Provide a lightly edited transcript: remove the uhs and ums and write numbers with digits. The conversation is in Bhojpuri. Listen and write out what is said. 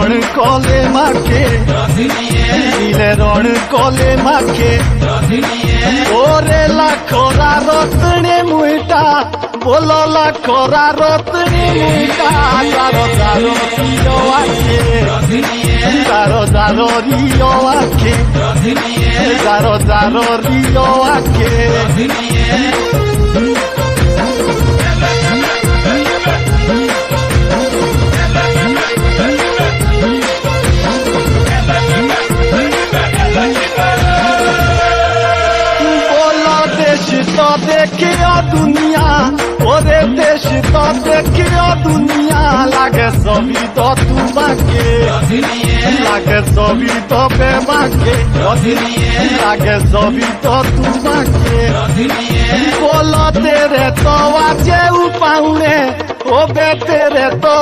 रण कले माखे नीले रण कले माखे ओरे लाखोरा रत्ने मुईटा बोलो लाखोरा रत्ने मुईटा दारो दारो रियो आखे दारो दारो रियो आखे दारो दारो रियो आखे तो देखियो दुनिया ओरे देश तो देखियो दुनिया लागे सभी तो तू बाके लागे सभी तो बेबाके लागे सभी तो तू बाके बोलो तेरे तो आजे उपाउने ओ बे तेरे तो